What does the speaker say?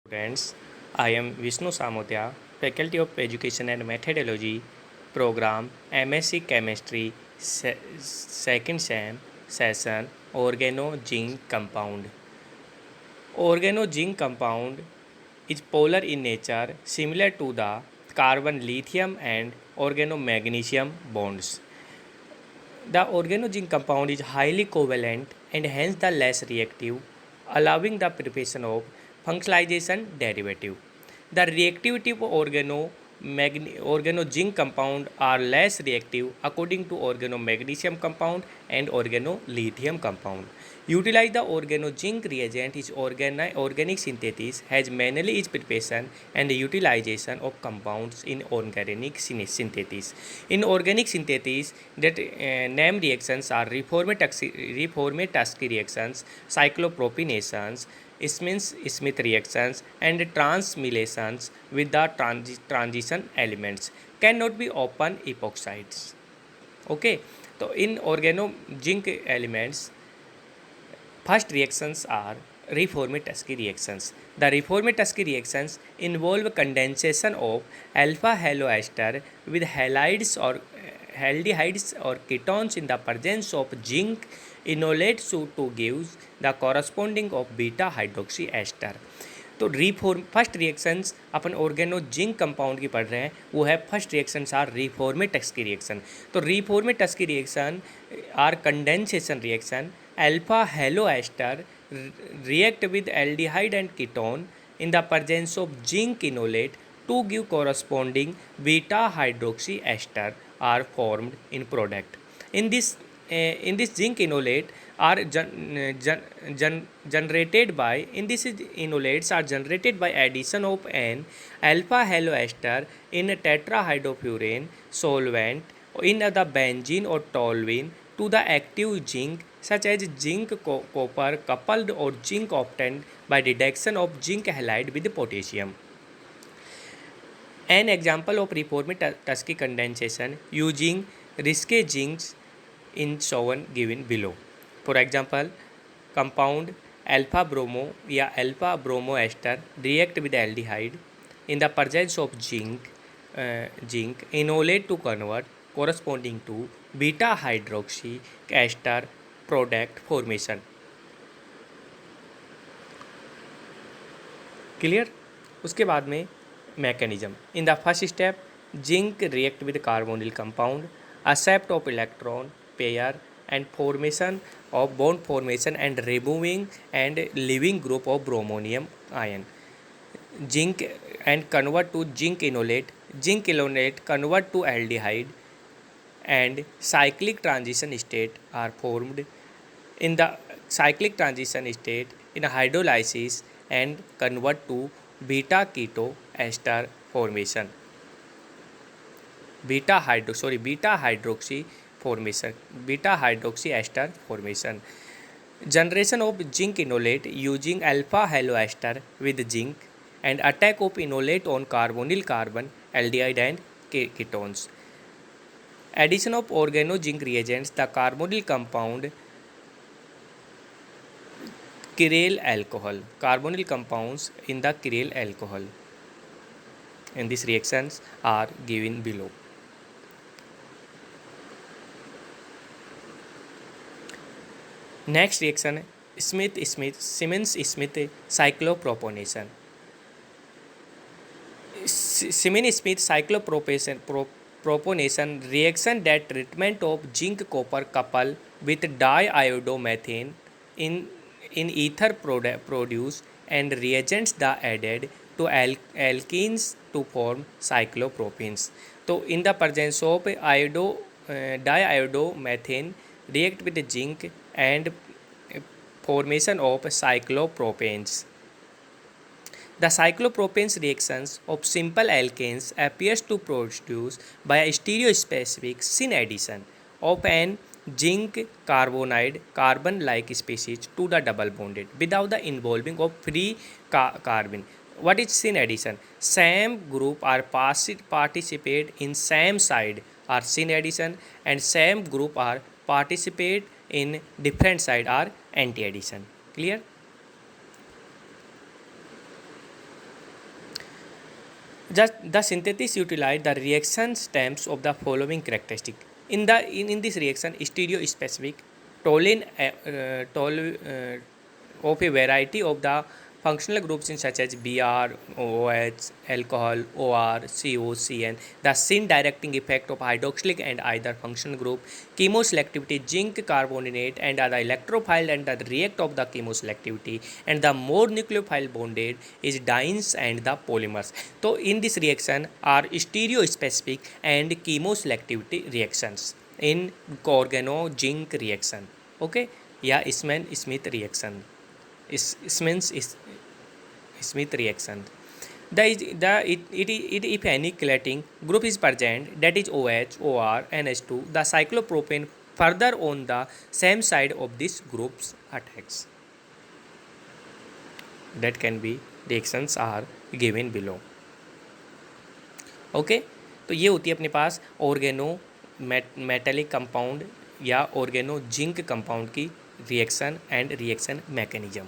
Students, I am Vishnu Samotia, Faculty of Education and Methodology, Program MSc Chemistry, Second SEM, Session Organozinc Compound. Organozinc compound is polar in nature, similar to the carbon lithium and organomagnesium bonds. The organogen compound is highly covalent and hence the less reactive, allowing the preparation of functionalization derivative. The reactivity of organogen compound are less reactive according to organomagnesium compound and organolithium compound. Utilize the organozinc reagent is organic synthesis has mainly its preparation and utilization of compounds in organic synthesis. In organic synthesis, that named reactions are reformatoxy reactions, cyclopropionations, Smith reactions, and transmelations with the transition elements cannot be open epoxides. Okay, so in organozinc elements, first reactions are reformatoxy reactions. The reformatoxy reactions involve condensation of alpha haloester with halides or aldehydes or ketones in the presence of zinc enolate to give the corresponding of beta hydroxy ester. तो reform first reactions अपन ऑर्गेनोजिंक compound की पढ़ रहे हैं, वो है first reactions are रिफॉर्मेटक्स की reaction. तो Reformatsky की reaction are condensation reaction. Alpha halo ester react with aldehyde and ketone in the presence of zinc enolate to give corresponding beta hydroxy ester are formed in product. In this zinc enolate are generated by enolates are generated by addition of an alpha haloester in a tetrahydrofuran solvent in the benzene or toluene to the active zinc, such as zinc copper coupled or zinc obtained by reduction of zinc halide with potassium. An example of reformatoxy condensation using risque zincs in shown given below. For example, compound alpha bromo या alpha bromo ester react with aldehyde in the presence of zinc enolate to convert corresponding to beta hydroxy ester product formation. Clear? उसके बाद में mechanism. In the first step, zinc react with carbonyl compound, accept of electron pair and formation of bond formation and removing and leaving group of bromonium ion. Zinc and convert to zinc enolate. Zinc enolate convert to aldehyde and cyclic transition state are formed. In the cyclic transition state, in hydrolysis and convert to beta keto ester formation. Beta hydroxy formation, beta hydroxy ester formation. Generation of zinc enolate using alpha haloester with zinc and attack of enolate on carbonyl carbon aldehyde and ketones. Addition of organozinc reagents, the carbonyl compound chiral alcohol, carbonyl compounds in the chiral alcohol, and these reactions are given below. Next reaction, Siemens-Smith cyclopropionation. Siemens-Smith cyclopropionation reaction that treatment of zinc copper couple with diiodomethane in ether produce and reagents that added to alkenes to form cyclopropenes. So in the presence of diiodomethane react with zinc and formation of cyclopropanes. The cyclopropanes reactions of simple alkanes appears to produce by a stereospecific syn addition of an zinc carbonide carbon-like species to the double bonded without the involving of free carbon. What is syn addition? Same group are participate in same side are syn addition, and same group are participate in different side are anti addition. Clear? Just the synthesis utilize the reaction stems of the following characteristic. In this reaction, stereospecific toluene of a variety of the functional groups in such as Br, OH, alcohol, OR, CO, CN, the syn directing effect of hydroxylic and either functional group, chemoselectivity, zinc carbonate and the electrophile and the react of the chemoselectivity, and the more nucleophile bonded is dienes and the polymers. So in this reaction are stereospecific and chemoselectivity reactions in organo zinc reaction. Okay, yeah, Eastman Smith reaction. Smith reaction. If any chelating group is present, that is OH, OR, NH2, the cyclopropane further on the same side of this group's attacks. That can be reactions are given below. Okay तो ये होती है अपने पास oregano metallic compound या oregano zinc compound की reaction and reaction mechanism.